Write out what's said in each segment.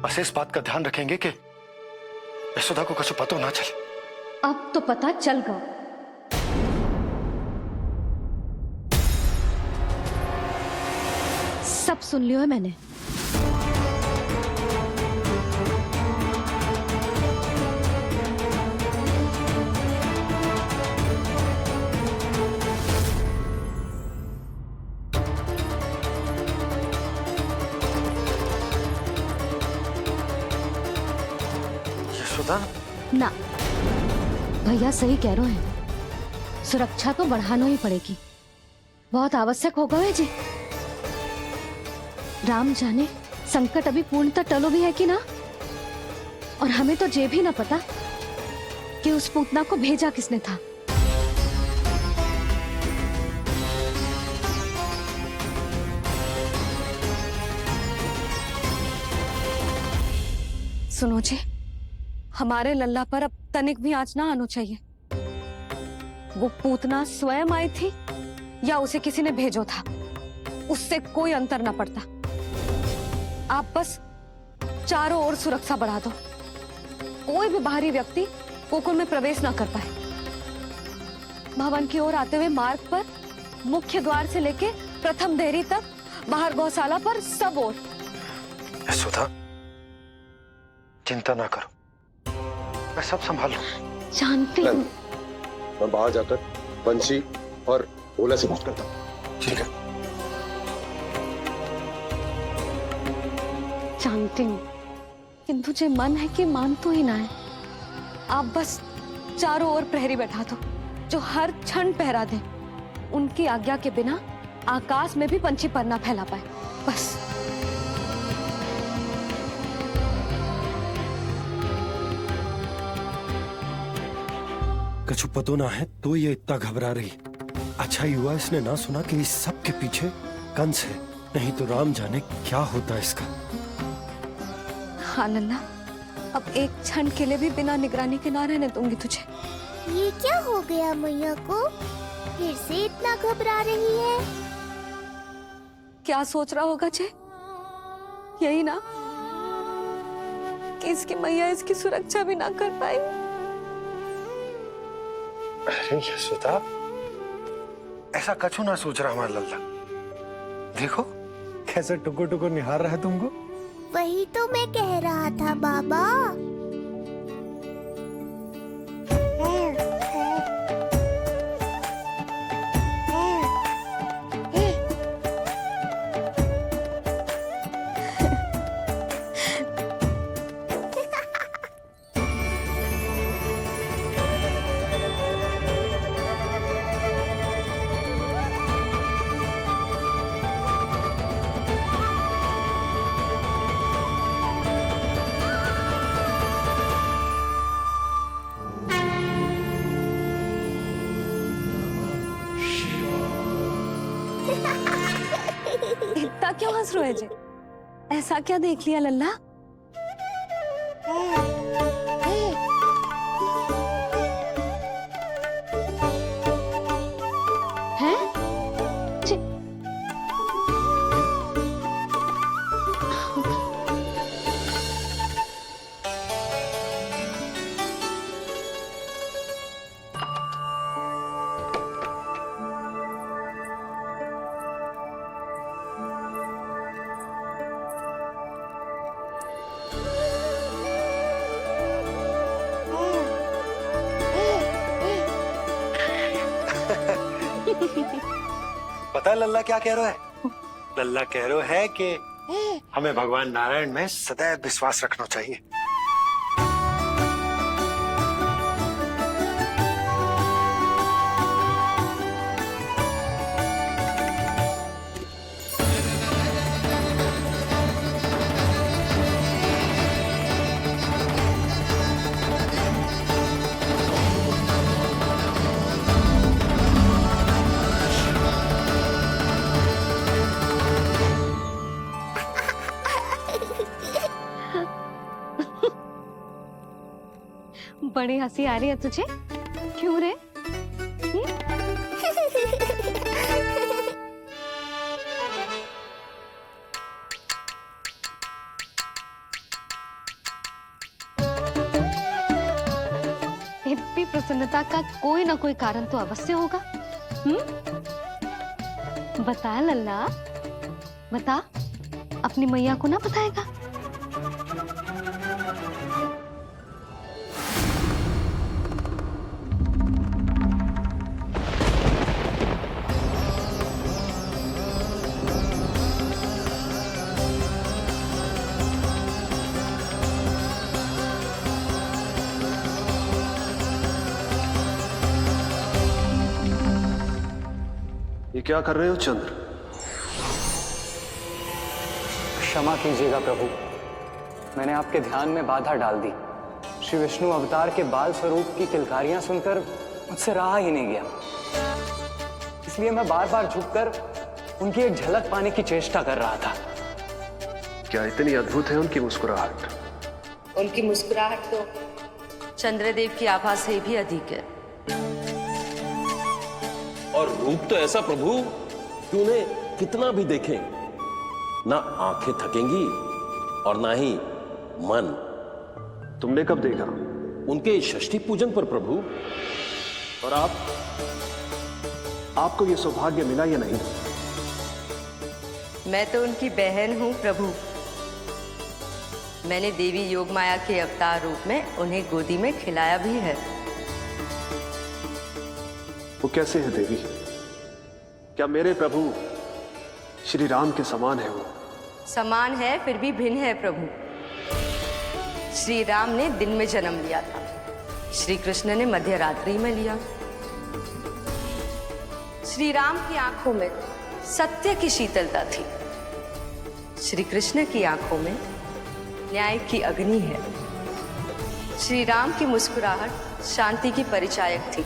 बस इस बात का ध्यान रखेंगे कि यशोदा को कछु पता ना चले। अब तो पता चल गया। सब सुन लियो है मैंने। यशोदा ना, भैया सही कह रहे हैं, सुरक्षा तो बढ़ाना ही पड़ेगी, बहुत आवश्यक होगा है जी। राम जाने संकट अभी पूर्णतः टलो भी है कि ना, और हमें तो ये भी ना पता कि उस पूतना को भेजा किसने था। सुनो जी, हमारे लल्ला पर अब तनिक भी आंच ना आना चाहिए। वो पूतना स्वयं आई थी या उसे किसी ने भेजो था, उससे कोई अंतर ना पड़ता। आप बस चारों ओर सुरक्षा बढ़ा दो, कोई भी बाहरी व्यक्ति गोकुल में प्रवेश ना कर पाए। भवन की ओर आते हुए मार्ग पर मुख्य द्वार से लेके प्रथम देहरी तक, बाहर गौशाला पर, सब ओर। यशोदा चिंता ना करो, मैं सब संभाल लूं। जानती हूँ। मैं बाहर जाकर बंसी और ओला से बात करता हूँ। ठीक है। जानती हूँ, किंतु जे मन है कि मान तो ही ना है। आप बस चारों ओर प्रहरी बैठा दो, जो हर क्षण पहरा दे। उनकी आज्ञा के बिना आकाश में भी पंछी पर ना फैला पाए, बस। कछु पतो ना है तो ये इतना घबरा रही। अच्छा ही हुआ इसने ना सुना कि इस सब के पीछे कंस है, नहीं तो राम जाने क्या होता इसका। हाँ लल्ला, अब एक क्षण के लिए भी बिना निगरानी के ना रहने दूंगी तुझे। ये क्या हो गया मैया को, फिर से इतना घबरा रही है? क्या सोच रहा होगा जे? यही ना कि इसकी मैया इसकी सुरक्षा भी ना कर पाई। अरे यशोदा, ऐसा कछु ना सोच रहा हमारा लल्ला। देखो कैसे टुकुर टुकुर निहार रहा है तुमको। वही तो मैं कह रहा था बाबा। इतना क्यों हंस रहे जे? ऐसा क्या देख लिया लल्ला? हैं? पता है लल्ला क्या कह रहा है? लल्ला कह रहा है कि हमें भगवान नारायण में सदैव विश्वास रखना चाहिए। बड़ी हंसी आ रही है तुझे, क्यों रे? आपकी प्रसन्नता का कोई ना कोई कारण तो अवश्य होगा। बता लल्ला, बता, अपनी मैया को ना बताएगा? ये क्या कर रहे हो चंद्र? क्षमा कीजिएगा प्रभु, मैंने आपके ध्यान में बाधा डाल दी। श्री विष्णु अवतार के बाल स्वरूप की किलकारियां सुनकर मुझसे रहा ही नहीं गया, इसलिए मैं बार बार झुककर उनकी एक झलक पाने की चेष्टा कर रहा था। क्या इतनी अद्भुत है उनकी मुस्कुराहट? उनकी मुस्कुराहट तो चंद्रदेव की आभा से भी अधिक है। और रूप तो ऐसा प्रभु कि उन्हें कितना भी देखें ना आंखें थकेंगी और ना ही मन। तुमने कब देखा? उनके षष्ठी पूजन पर प्रभु। और आपको ये सौभाग्य मिला या नहीं? मैं तो उनकी बहन हूँ प्रभु। मैंने देवी योगमाया के अवतार रूप में उन्हें गोदी में खिलाया भी है। वो कैसे है देवी? क्या मेरे प्रभु श्री राम के समान है वो? समान है फिर भी भिन्न है प्रभु। श्री राम ने दिन में जन्म लिया था, श्री कृष्ण ने मध्य रात्रि में लिया। श्री राम की आंखों में सत्य की शीतलता थी, श्री कृष्ण की आंखों में न्याय की अग्नि है। श्री राम की मुस्कुराहट शांति की परिचायक थी,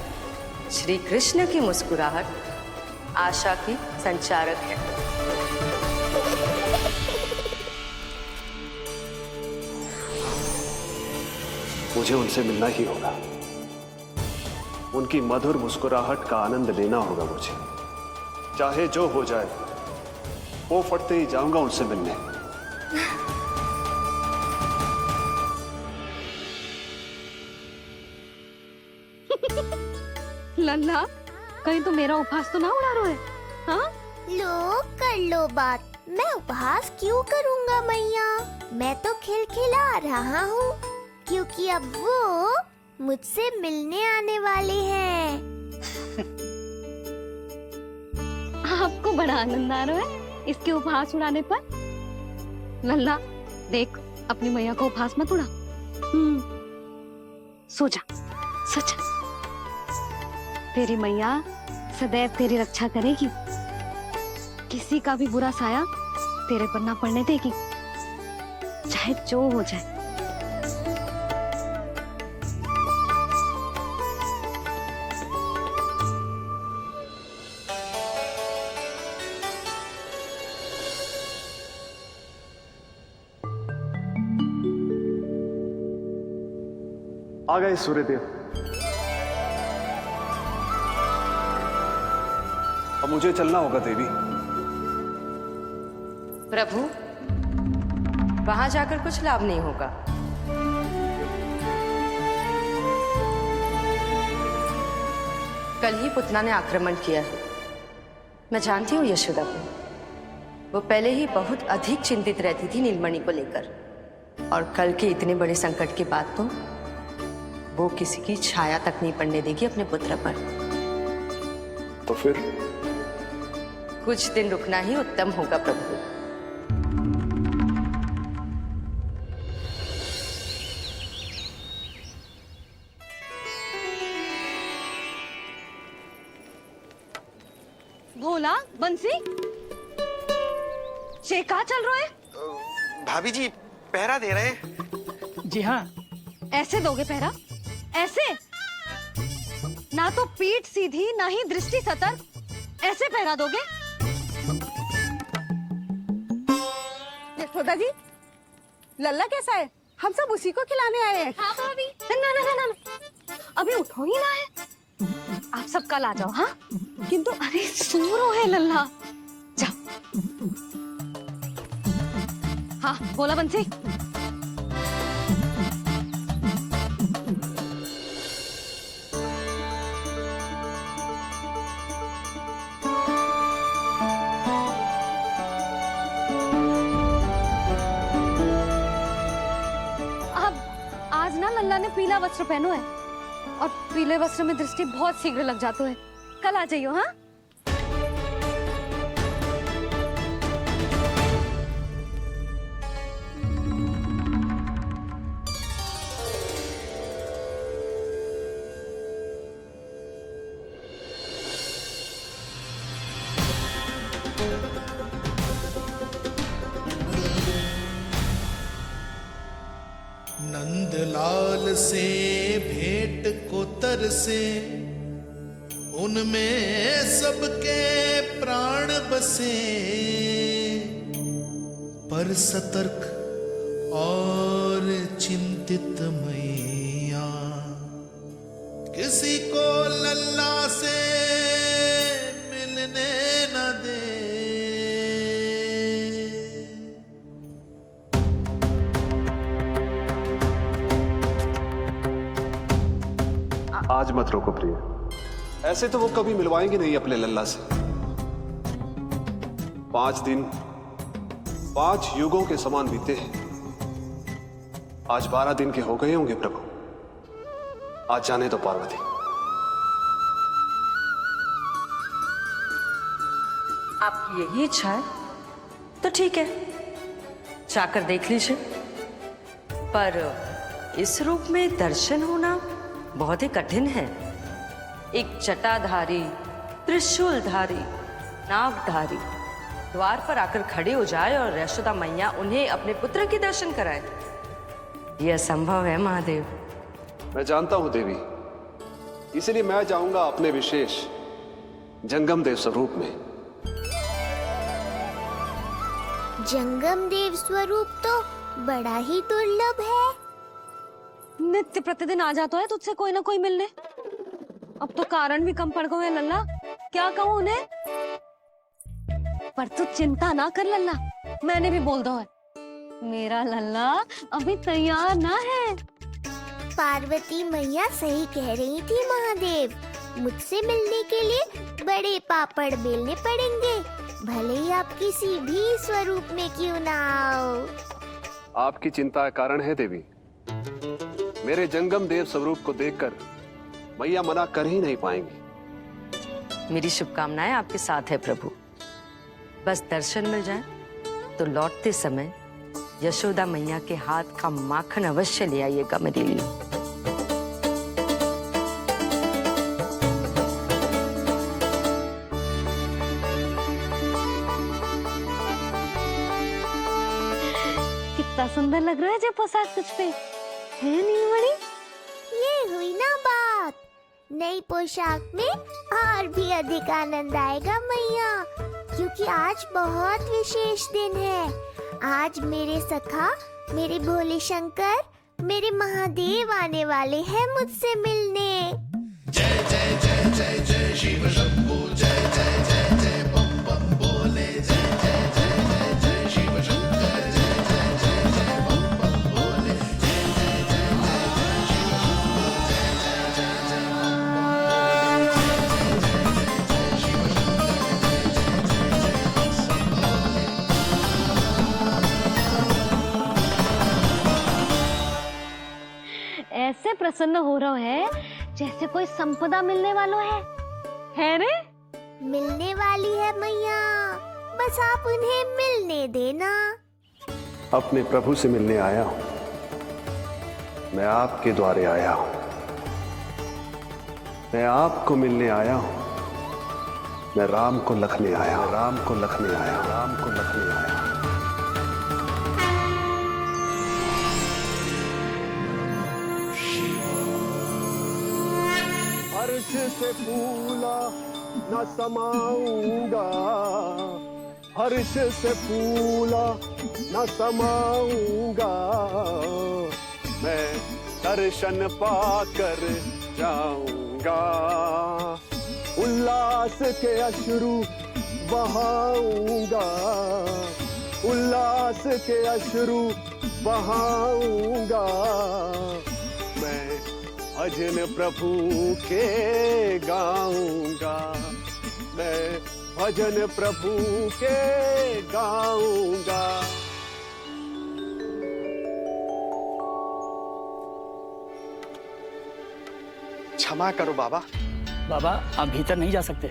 श्री कृष्ण की मुस्कुराहट आशा की संचारक है। मुझे उनसे मिलना ही होगा, उनकी मधुर मुस्कुराहट का आनंद लेना होगा मुझे। चाहे जो हो जाए, वो फटते ही जाऊंगा उनसे मिलने। लल्ला, कहीं तो मेरा उपहास तो ना उड़ा रहे? हाँ? लो कर लो बात, मैं उपहास क्यों करूँगा मैया? मैं तो खिलखिला रहा हूँ क्योंकि अब वो मुझसे मिलने आने वाले हैं। आपको बड़ा आनंद आ रहा है इसके उपहास उड़ाने पर? लल्ला देख, अपनी मैया को उपहास मत उड़ा। सो जा, सच। तेरी मैया सदैव तेरी रक्षा करेगी, किसी का भी बुरा साया तेरे पर ना पड़ने देगी, चाहे जो हो जाए। आ गए सूर्यदेव। अब मुझे चलना होगा देवी। प्रभु, वहां जाकर कुछ लाभ नहीं होगा। कल ही पुतना ने आक्रमण किया है। मैं जानती हूँ यशोदा को, वो पहले ही बहुत अधिक चिंतित रहती थी नीलमणि को लेकर, और कल के इतने बड़े संकट के बाद तो वो किसी की छाया तक नहीं पड़ने देगी अपने पुत्र पर। तो फिर कुछ दिन रुकना ही उत्तम होगा प्रभु। भोला, बंसी, ये कहाँ चल रहा है? भाभी जी पहरा दे रहे हैं। जी हाँ। ऐसे दोगे पहरा? ऐसे? ना तो पीठ सीधी ना ही दृष्टि सतर्क, ऐसे पहरा दोगे? यशोदा जी, लल्ला कैसा है? हम सब उसी को खिलाने आए हैं। हाँ भाभी। ना ना ना ना, अभी उठो ही ना है। आप सब कल आ जाओ। हाँ किंतु अरे सूरो है लल्ला, जाओ। हाँ बोला बंसी। ने पीला वस्त्र पहनो है और पीले वस्त्र में दृष्टि बहुत शीघ्र लग जातो है। कल आ जाइयो। हाँ, नंदलाल से भेंट को तरसे, उनमें सबके प्राण बसे, पर सतर्क और चिंतित मैया किसी को लल्ला से मिलने न दे। आज मत रोको प्रिय, ऐसे तो वो कभी मिलवाएंगे नहीं अपने लल्ला से। 5 दिन 5 युगों के समान बीते हैं, आज 12 दिन के हो गए होंगे प्रभु। आज जाने दो पार्वती। आपकी यही इच्छा है तो ठीक है, जाकर देख लीजिए। पर इस रूप में दर्शन होना बहुत ही कठिन है। एक जटाधारी, त्रिशूलधारी, नागधारी द्वार पर आकर खड़े हो जाए और यशोदा मैया उन्हें अपने पुत्र के दर्शन कराए, यह असंभव है महादेव। मैं जानता हूं देवी, इसलिए मैं जाऊंगा अपने विशेष जंगम देव स्वरूप में। जंगम देव स्वरूप तो बड़ा ही दुर्लभ है। नित्य प्रतिदिन आ जाता है तुझसे कोई ना कोई मिलने। अब तो कारण भी कम पड़ गए हैं लल्ला, क्या कहूँ उन्हें। पर तू चिंता ना कर लल्ला, मैंने भी बोल दो है, मेरा लल्ला अभी तैयार ना है। पार्वती मैया सही कह रही थी महादेव, मुझसे मिलने के लिए बड़े पापड़ बेलने पड़ेंगे, भले ही आप किसी भी स्वरूप में क्यों ना आओ। आपकी चिंता का कारण है देवी, मेरे जंगम देव स्वरूप को देखकर मैया मना कर ही नहीं पाएंगी। मेरी शुभकामनाएं आपके साथ है प्रभु। बस दर्शन मिल जाए तो लौटते समय यशोदा मैया के हाथ का माखन अवश्य ले आइएगा मेरे लिए। कितना सुंदर लग रहा है जब पोशाक तुझ पे है नीलमणि। ये हुई ना बात, नई पोशाक में और भी अधिक आनंद आएगा मैया, क्योंकि आज बहुत विशेष दिन है। आज मेरे सखा, मेरे भोले शंकर, मेरे महादेव आने वाले हैं मुझसे मिलने। जय जय जय जय जय शिव शंभो, जय जय जय जय बम बम बोले, जय जय जय जय जय शिव शंकर, जय जय जय जय बम बम बोले, जय जय जय जय जय शिव शंभो, जय जय जय जय बम बम बोले, जय जय जय जय शिव शंकर, जय जय जय जय ऐसे प्रसन्न हो रहा है जैसे कोई संपदा मिलने वाला है रे? मिलने वाली है मैया, बस आप उन्हें मिलने देना। अपने प्रभु से मिलने आया हूं, मैं आपके द्वारे आया हूं, मैं आपको मिलने आया हूं, मैं राम को लखने आया हूं, राम को लखने आया हूं, राम को लखने आया हूं। हर्ष से फूला न समाऊंगा, हर्ष से फूला न समाऊंगा, मैं दर्शन पाकर जाऊंगा, उल्लास के अश्रु बहाऊंगा, उल्लास के अश्रु बहाऊंगा, मैं भजन प्रभु के गाऊंगा, मैं भजन प्रभु के गाऊंगा। क्षमा करो बाबा। बाबा आप भीतर नहीं जा सकते।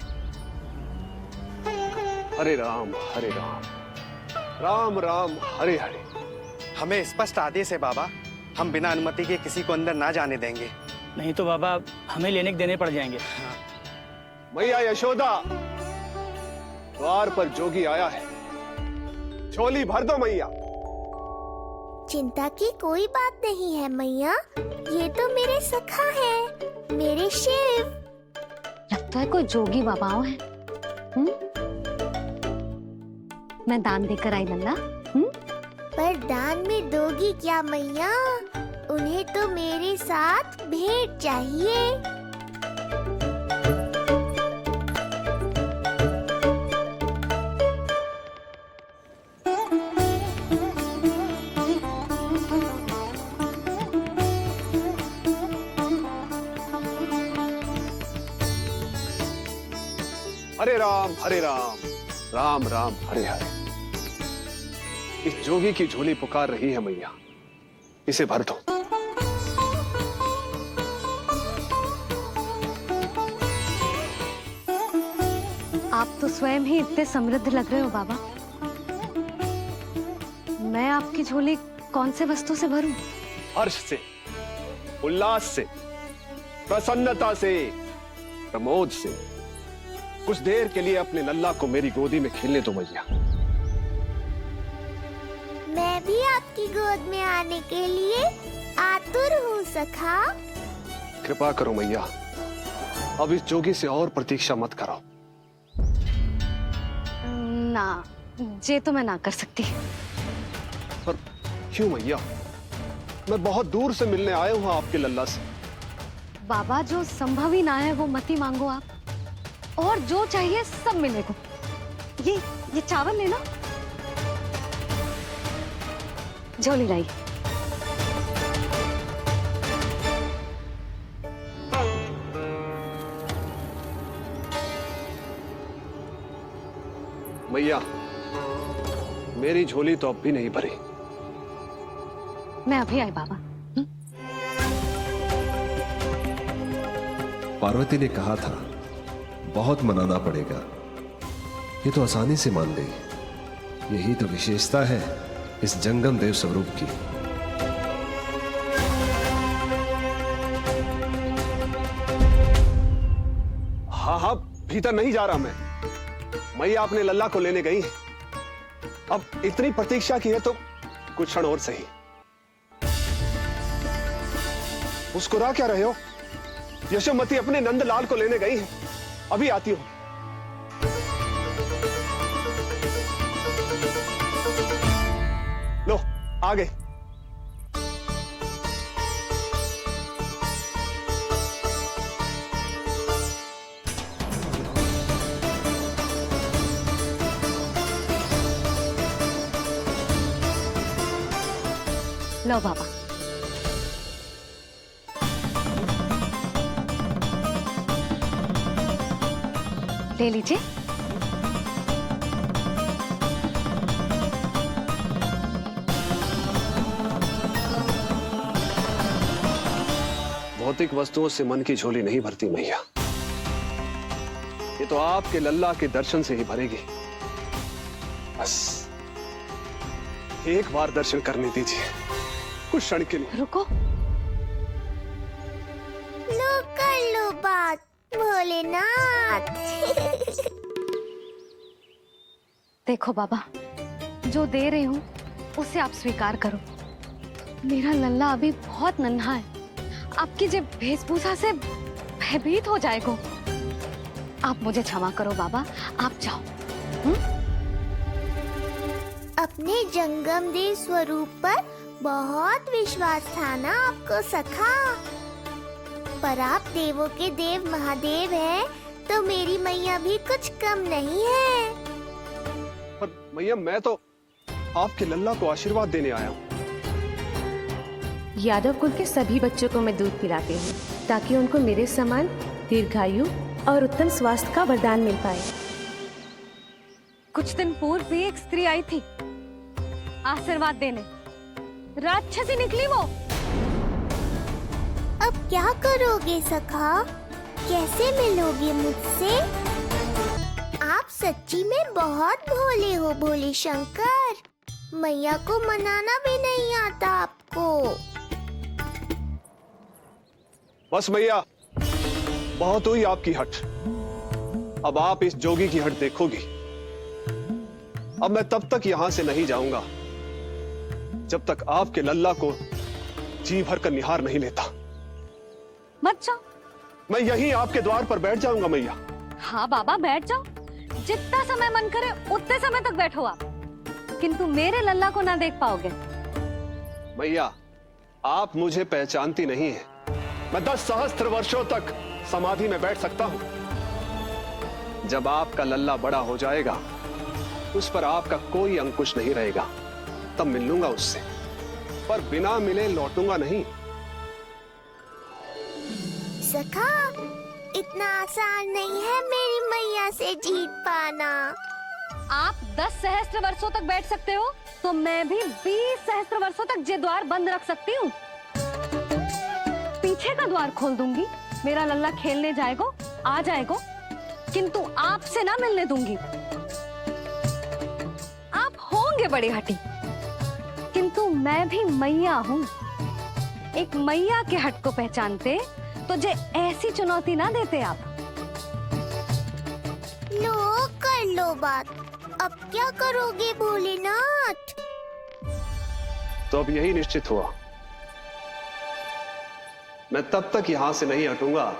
हरे राम राम राम हरे हरे। हमें स्पष्ट आदेश है बाबा, हम बिना अनुमति के किसी को अंदर ना जाने देंगे। नहीं तो बाबा हमें लेने देने पड़ जाएंगे। मैया यशोदा, द्वार पर जोगी आया है, झोली भर दो मैया। चिंता की कोई बात नहीं है मैया, ये तो मेरे सखा है, मेरे शिव। लगता है कोई जोगी बाबाओं है। मैं दान देकर आई लल्ला। पर दान में दोगी क्या मैया? उन्हें तो मेरे साथ भेंट चाहिए। हरे राम राम राम हरे हरे। इस जोगी की झोली पुकार रही है मैया, इसे भर दो। आप तो स्वयं ही इतने समृद्ध लग रहे हो बाबा। मैं आपकी झोली कौन से वस्तु से भरूं? हर्ष से, उल्लास से, प्रसन्नता से, प्रमोद से। कुछ देर के लिए अपने लल्ला को मेरी गोदी में खेलने दो मैया। मैं भी आपकी गोद में आने के लिए आतुर हूँ सखा। कृपा करो मैया, अब इस जोगी से और प्रतीक्षा मत कराओ। ना, ये तो मैं ना कर सकती। पर क्यों मैया? मैं बहुत दूर से मिलने आया हूँ आपके लल्ला से। बाबा जो संभव ही ना है वो मत ही मांगो आप, और जो चाहिए सब मिलेगा। ये चावल लेना, झोली लाई। मैया, मेरी झोली तो अब भी नहीं भरी। मैं अभी आई बाबा। पार्वती ने कहा था बहुत मनाना पड़ेगा, ये तो आसानी से मान गई। यही तो विशेषता है इस जंगम देव स्वरूप की। हाँ, भीतर नहीं जा रहा मैं। मैया अपने लल्ला को लेने गई है। अब इतनी प्रतीक्षा की है तो कुछ क्षण और सही। मुस्कुरा क्या रहे हो? यशोमती अपने नंदलाल को लेने गई है, अभी आती हूं। लो, आ गए। लो बाबा। ले लीजिए। भौतिक वस्तुओं से मन की झोली नहीं भरती मैया, ये तो आपके लल्ला के दर्शन से ही भरेगी। बस एक बार दर्शन करने दीजिए, कुछ क्षण के लिए। रुको। लो कर लो बात भोलेनाथ। देखो बाबा, जो दे रही हूँ उसे आप स्वीकार करो। मेरा लल्ला अभी बहुत नन्हा है, आपकी जो वेशभूषा से भयभीत हो जाएगा। आप मुझे क्षमा करो बाबा, आप जाओ। अपने जंगम देव स्वरूप पर बहुत विश्वास था ना आपको सखा। पर आप देवों के देव महादेव हैं, तो मेरी मैया भी कुछ कम नहीं है। पर मैया, मैं तो आपके लल्ला को आशीर्वाद देने आया हूँ। यादव कुल के सभी बच्चों को मैं दूध पिलाती हूँ, ताकि उनको मेरे समान दीर्घायु और उत्तम स्वास्थ्य का वरदान मिल पाए। कुछ दिन पूर्व भी एक स्त्री आई थी आशीर्वाद देने, राक्षसी निकली वो। अब क्या करोगे सखा? कैसे मिलोगे मुझसे? आप सच्ची में बहुत भोले हो भोले शंकर। मैया को मनाना भी नहीं आता आपको। बस मैया, बहुत हुई आपकी हट। अब आप इस जोगी की हट देखोगी। अब मैं तब तक यहां से नहीं जाऊंगा जब तक आपके लल्ला को जी भर कर निहार नहीं लेता। मत जाओ। मैं यहीं आपके द्वार पर बैठ जाऊंगा मैया। हाँ बाबा बैठ जाओ, जितना समय मन करे उतने समय तक बैठो आप, किंतु मेरे लल्ला को ना देख पाओगे। मैया, आप मुझे पहचानती नहीं है। मैं 10 सहस्त्र वर्षों तक समाधि में बैठ सकता हूं। जब आपका लल्ला बड़ा हो जाएगा, उस पर आपका कोई अंकुश नहीं रहेगा, तब मिल लूंगा उससे, पर बिना मिले लौटूंगा नहीं। सखा, इतना आसान नहीं है मेरी मैया से जीत पाना। आप 10 सहस्त्र वर्षों तक बैठ सकते हो, तो मैं भी 20 सहस्त्र वर्षों तक ये द्वार बंद रख सकती हूँ। पीछे का द्वार खोल दूंगी, मेरा लल्ला खेलने जाएगा, आ जाएगा, किंतु आपसे ना मिलने दूंगी। आप होंगे बड़ी हठी, किंतु मैं भी मैया हूँ। एक मैया के हट को पहचानते तो जे ऐसी चुनौती ना देते आप। लो कर लो बात। अब क्या करोगे भोलेनाथ? तो अब यही निश्चित हुआ, मैं तब तक यहां से नहीं हटूंगा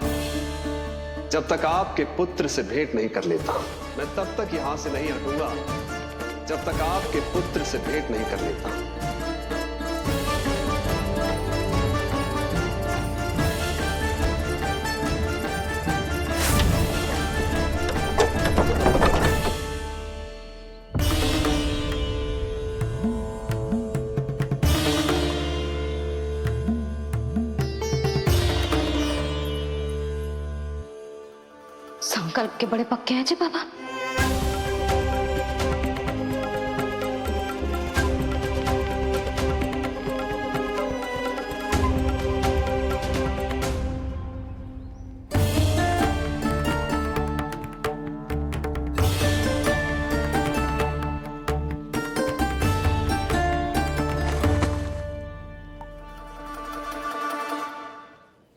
जब तक आपके पुत्र से भेंट नहीं कर लेता। मैं तब तक यहां से नहीं हटूंगा जब तक आपके पुत्र से भेंट नहीं कर लेता। संकल्प के बड़े पक्के हैं जी बाबा।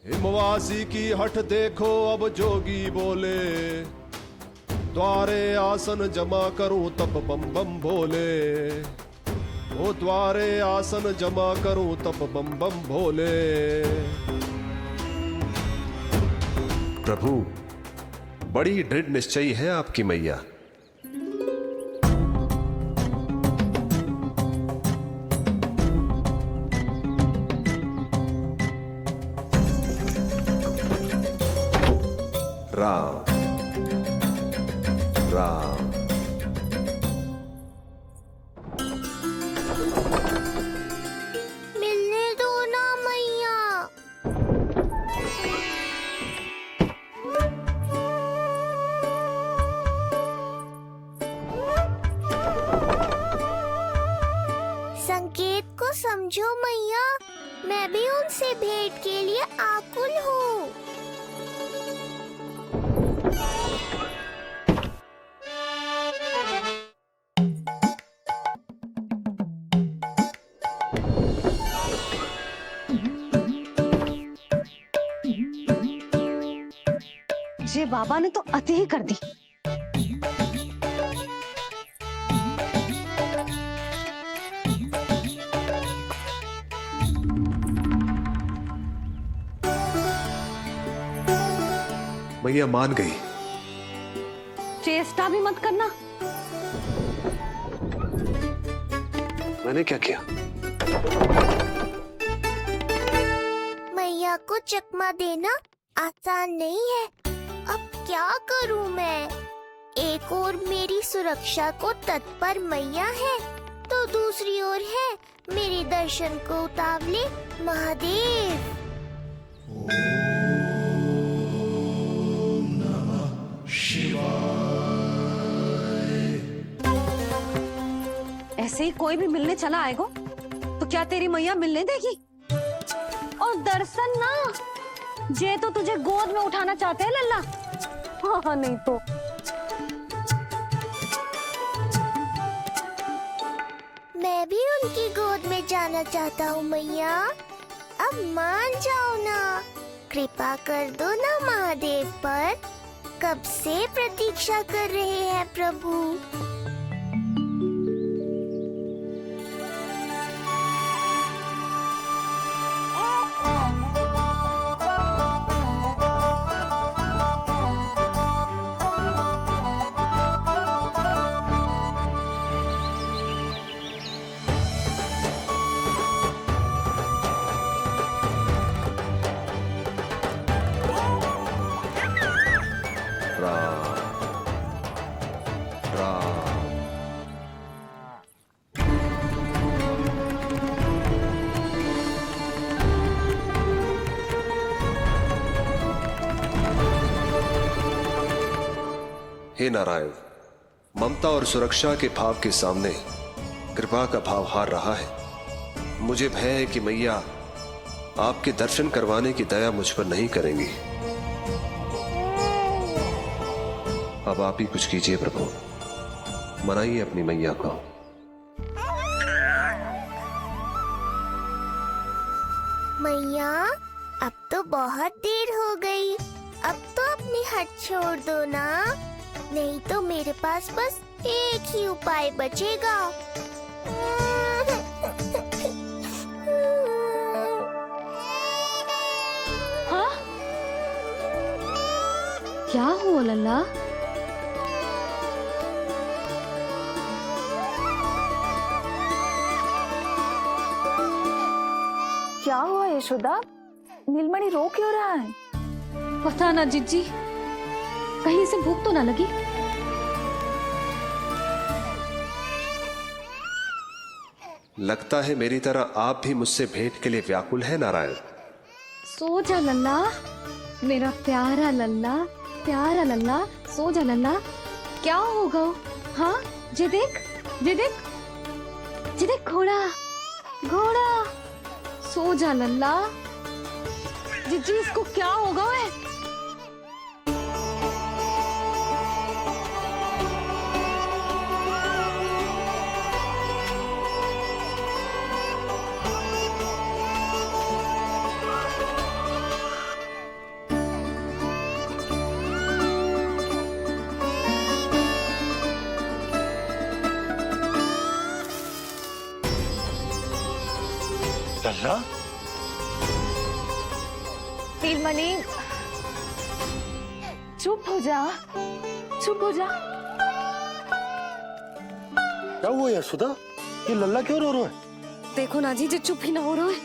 हिमवासी की हठ देखो अब जोगी बोले, द्वारे आसन जमा करूं तब बम बम भोले। ओ द्वारे आसन जमा करूं तब बम बम भोले। प्रभु, बड़ी दृढ़ निश्चयी है आपकी मैया। राम राम। मिलने दो ना मैया। संकेत को समझो मैया, मैं भी उनसे भेंट के लिए आकुल हूँ। ये बाबा ने तो अति ही कर दी। मैया मान गई। चेष्टा भी मत करना। मैंने क्या किया? मैया को चकमा देना आसान नहीं है। अब क्या करूं मैं? एक ओर मेरी सुरक्षा को तत्पर मैया है, तो दूसरी ओर है मेरे दर्शन को उतावले महादेव। ऐसे ही कोई भी मिलने चला आएगा तो क्या तेरी मैया मिलने देगी? और दर्शन ना जे तो तुझे गोद में उठाना चाहते हैं लल्ला। हाँ नहीं तो मैं भी उनकी गोद में जाना चाहता हूँ मैया। अब मान जाओ ना, कृपा कर दो ना महादेव पर। कब से प्रतीक्षा कर रहे हैं प्रभु। हे नारायण, ममता और सुरक्षा के भाव के सामने कृपा का भाव हार रहा है। मुझे भय है कि मैया आपके दर्शन करवाने की दया मुझ पर नहीं करेंगी। अब आप ही कुछ कीजिए प्रभु, मनाइए अपनी मैया को। मैया अब तो बहुत देर हो गई, अब तो अपनी हट छोड़ दो ना, नहीं तो मेरे पास बस एक ही उपाय बचेगा। हाँ? क्या हुआ लल्ला? क्या हुआ यशोदा? नीलमणि रो क्यों रहा है? पता ना जीजी, कहीं से भूख तो ना लगी। लगता है मेरी तरह आप भी मुझसे भेंट के लिए व्याकुल है नारायण। सो जा लल्ला, मेरा प्यारा लल्ला, प्यारा लल्ला, सो जा लल्ला। क्या होगा? हाँ, जे देख, जे देख, जे देख घोड़ा, घोड़ा। सो जा लल्ला। जीजी इसको क्या होगा? है लल्ला, नीलमणि चुप हो जा, चुप हो जा। क्या हुआ यशोदा? ये लल्ला क्यों रो रहा है? देखो ना जी, चुप ही ना हो रहा है।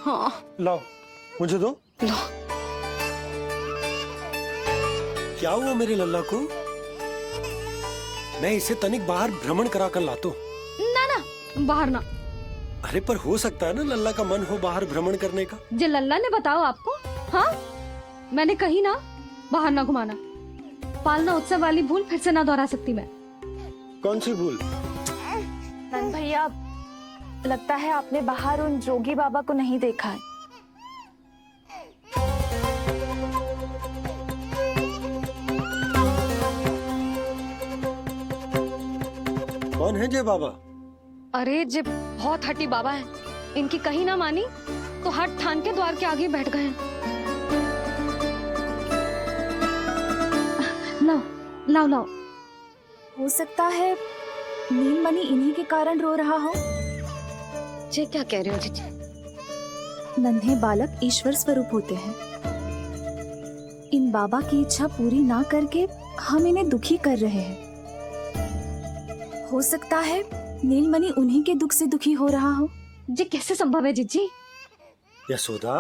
हाँ लाओ, मुझे दो। लो। क्या हुआ मेरे लल्ला को? मैं इसे तनिक बाहर भ्रमण करा कर लाता हूं। ना ना, बाहर ना। अरे पर हो सकता है ना लल्ला का मन हो बाहर भ्रमण करने का। जे लल्ला ने बताओ आपको? हाँ, मैंने कही ना बाहर ना घुमाना। पालना उत्सव वाली भूल फिर से ना दोहरा सकती मैं। कौन सी भूल? नंद भैया, लगता है आपने बाहर उन जोगी बाबा को नहीं देखा है। कौन है जय बाबा? अरे जे बहुत हट्टी बाबा है, इनकी कहीं ना मानी तो हट ठान के द्वार के आगे बैठ गए हैं। लाओ लाओ लाओ। हो सकता है नीलमणि इन्हीं के कारण रो रहा हो। जे क्या कह रहे हो जीजी? नन्हे बालक ईश्वर स्वरूप होते हैं। इन बाबा की इच्छा पूरी ना करके हम इन्हें दुखी कर रहे हैं। हो सकता है नीलमणि उन्हीं के दुख से दुखी हो रहा हो। जे कैसे संभव है जीजी? यशोदा,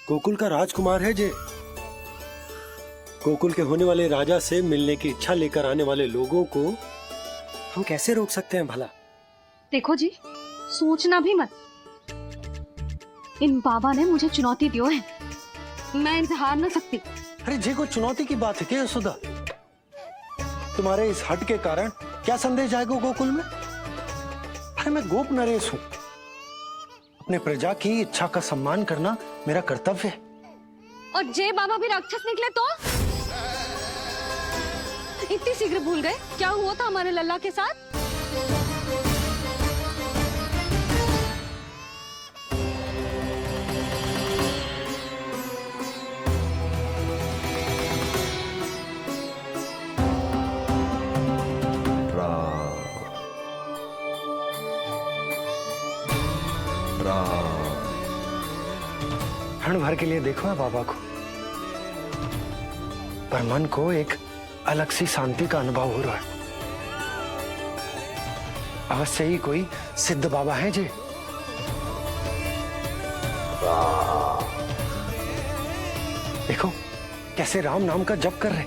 गोकुल का राजकुमार है जे। गोकुल के होने वाले राजा से मिलने की इच्छा लेकर आने वाले लोगों को हम कैसे रोक सकते हैं भला? देखो जी, सोचना भी मत। इन बाबा ने मुझे चुनौती दियो है, मैं इनसे हार ना सकती। अरे जी, को चुनौती की बात है क्या यशोदा? तुम्हारे इस हट के कारण क्या संदेश जाएगा गोकुल में? अरे मैं गोप नरेश हूं अपने प्रजा की इच्छा का सम्मान करना मेरा कर्तव्य है। और जय बाबा भी राक्षस निकले तो? इतनी शीघ्र भूल गए क्या हुआ था हमारे लल्ला के साथ? क्षण भर के लिए देखो है बाबा को, पर मन को एक अलग सी शांति का अनुभव हो रहा है। अवश्य ही कोई सिद्ध बाबा है जी। देखो कैसे राम नाम का जप कर रहे।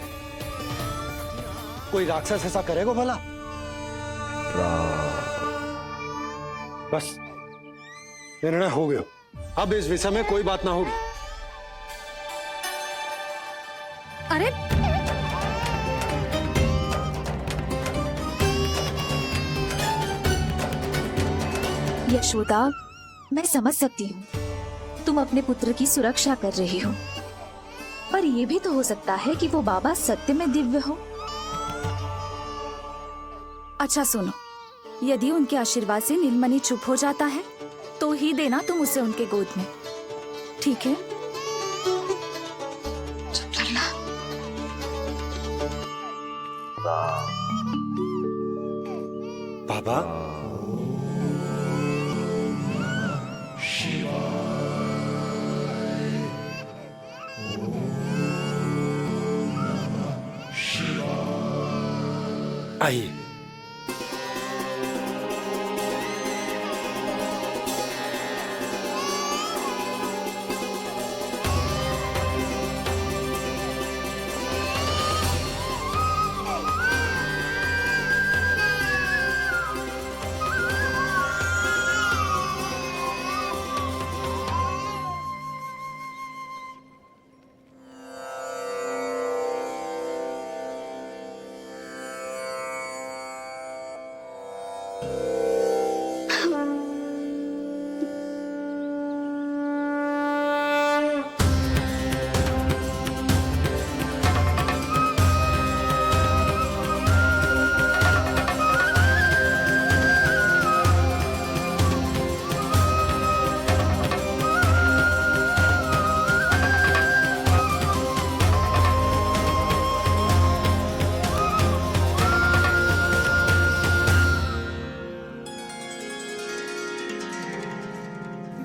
कोई राक्षस ऐसा करेगा भला? बस निर्णय हो गया, अब इस विषय में कोई बात ना होगी। अरे यशोदा, मैं समझ सकती हूँ तुम अपने पुत्र की सुरक्षा कर रही हो, पर यह भी तो हो सकता है कि वो बाबा सत्य में दिव्य हो। अच्छा सुनो, यदि उनके आशीर्वाद से नीलमणि चुप हो जाता है तो ही देना तुम उसे उनके गोद में, ठीक है? चुप करना। बाबा आइए।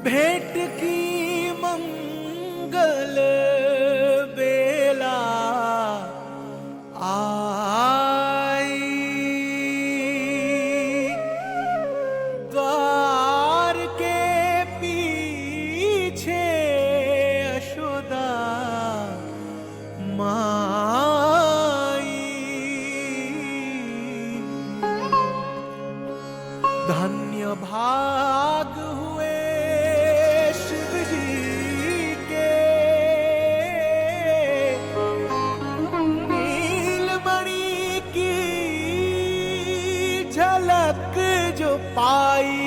भेंट की मंगल बेला आई, द्वार के पीछे यशोदा माई, धन्य भाग हुए शिव जी के, नीलमणि की झलक जो पाई,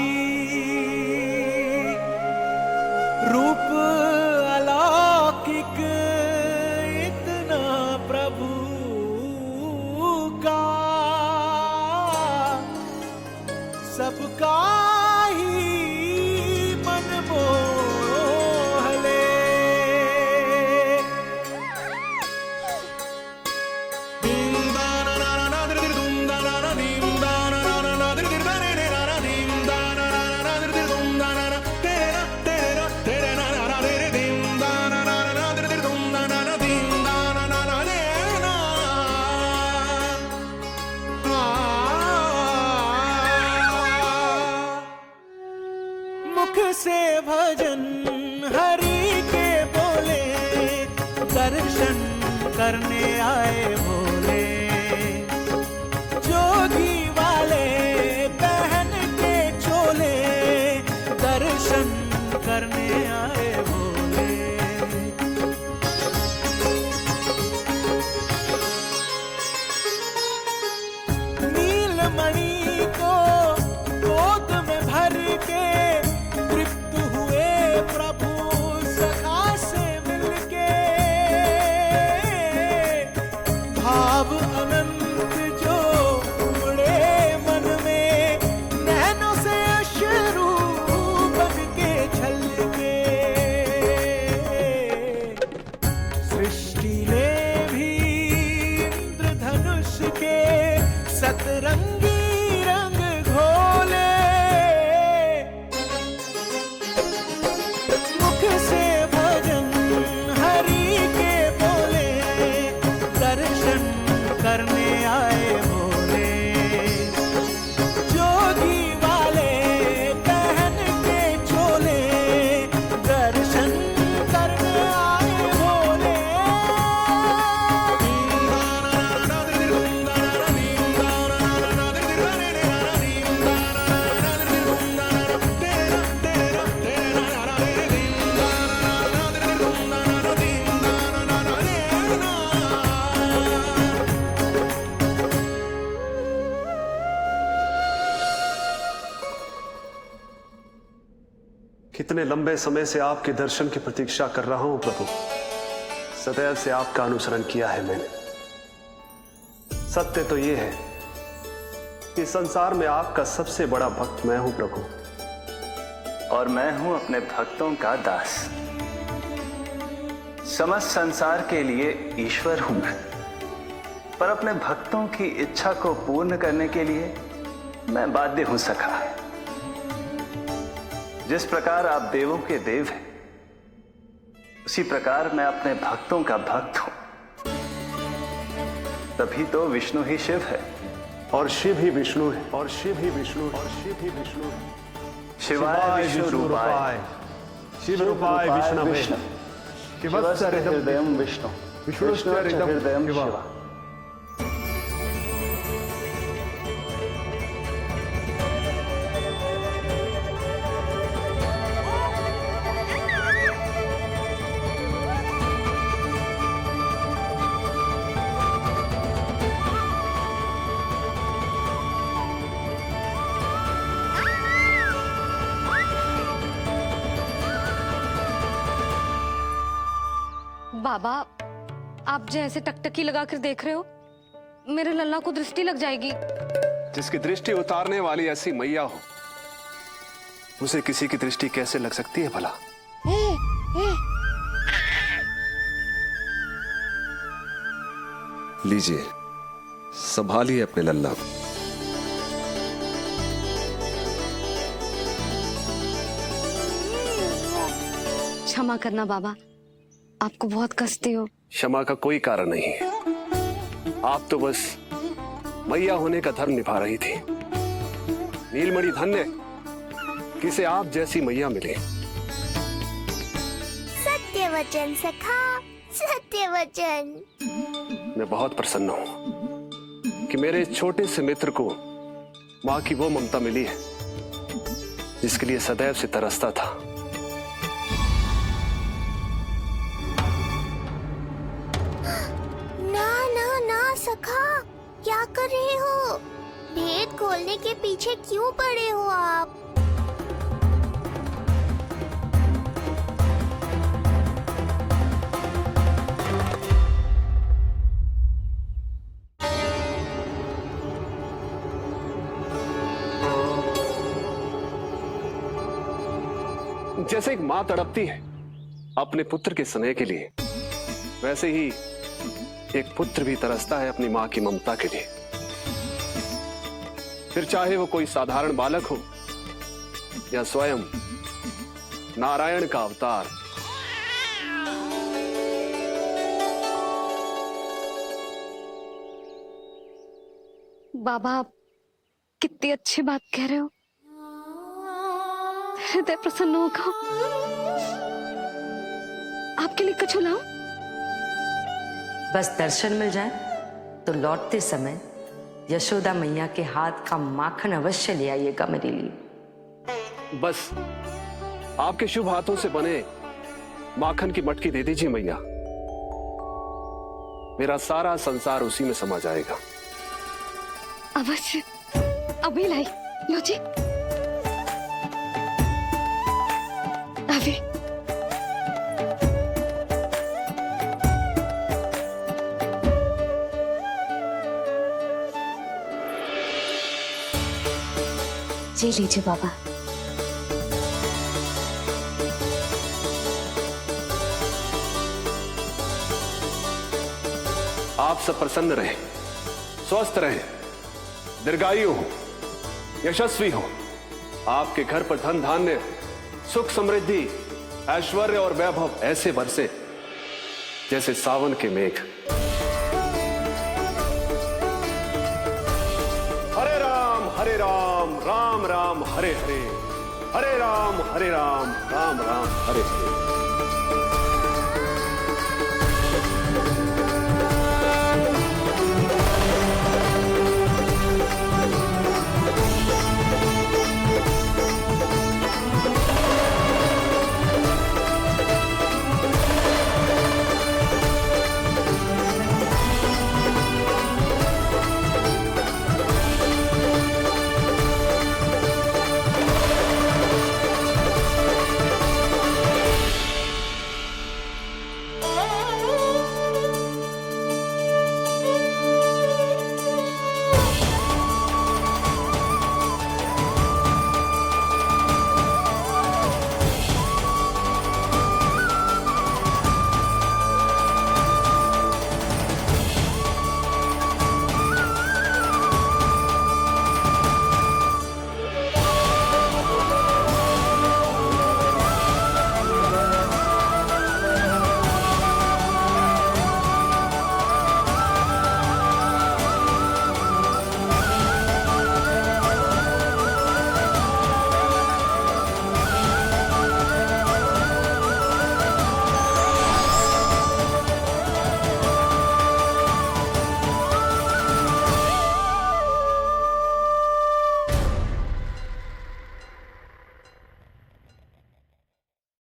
रूप अलौकिक इतना प्रभु का, सबका ही मन मोह ले। मुख से भजन हरि के बोले, दर्शन करने आए भोले, जोगी वाले पहन के चोले, दर्शन करने आए भोले। नीलमणि को गोद में भर के तृप्त कितने लंबे समय से आपके दर्शन की प्रतीक्षा कर रहा हूं प्रभु। सदैव से आपका अनुसरण किया है मैंने। सत्य तो यह है कि संसार में आपका सबसे बड़ा भक्त मैं हूं प्रभु। और मैं हूं अपने भक्तों का दास। समस्त संसार के लिए ईश्वर हूं मैं, पर अपने भक्तों की इच्छा को पूर्ण करने के लिए मैं बाध्य हूं सखा। जिस प्रकार आप देवों के देव हैं, उसी प्रकार मैं अपने भक्तों का भक्त हूं। तभी तो विष्णु ही शिव है, और शिव ही विष्णु है, और शिव ही विष्णु है, और शिव ही विष्णु है। शिवाय विष्णु रूपाय, शिव रूपाय विष्णवे, शिवस्य हृदयं विष्णु, विष्णुश्च हृदयं शिवा। बाबा, आप जैसे टकटकी लगाकर देख रहे हो, मेरे लल्ला को दृष्टि लग जाएगी। जिसकी दृष्टि उतारने वाली ऐसी मैया हो, उसे किसी की दृष्टि कैसे लग सकती है भला? लीजिए, संभालिए अपने लल्ला को। क्षमा करना बाबा, आपको बहुत कष्ट हो। क्षमा का कोई कारण नहीं है। आप तो बस मैया होने का धर्म निभा रही थी। नीलमणि धन्य किसे आप जैसी मैया मिले। सत्य वचन सखा, सत्य वचन। मैं बहुत प्रसन्न हूं कि मेरे इस छोटे से मित्र को मां की वो ममता मिली है जिसके लिए सदैव से तरसता था। सखा, क्या कर रहे हो? भेद खोलने के पीछे क्यों पड़े हो आप? जैसे एक मां तड़पती है अपने पुत्र के स्नेह के लिए, वैसे ही एक पुत्र भी तरसता है अपनी मां की ममता के लिए। फिर चाहे वो कोई साधारण बालक हो या स्वयं नारायण का अवतार। बाबा, आप कितनी अच्छी बात कह रहे हो। हृदय प्रसन्न होगा। आपके लिए कछु लाऊं? बस दर्शन मिल जाए तो लौटते समय यशोदा मैया के हाथ का माखन अवश्य ले आइएगा मेरे लिए। बस आपके शुभ हाथों से बने माखन की मटकी दे दीजिए मैया। मेरा सारा संसार उसी में समा जाएगा। अवश्य, अभी लाई। लो जी, अभी। जी लीजिए बाबा। आप सब प्रसन्न रहें, स्वस्थ रहें, दीर्घायु हो, यशस्वी हो। आपके घर पर धन धान्य, सुख समृद्धि, ऐश्वर्य और वैभव ऐसे बरसे जैसे सावन के मेघ। हरे राम, राम राम हरे हरे, हरे राम राम राम हरे हरे।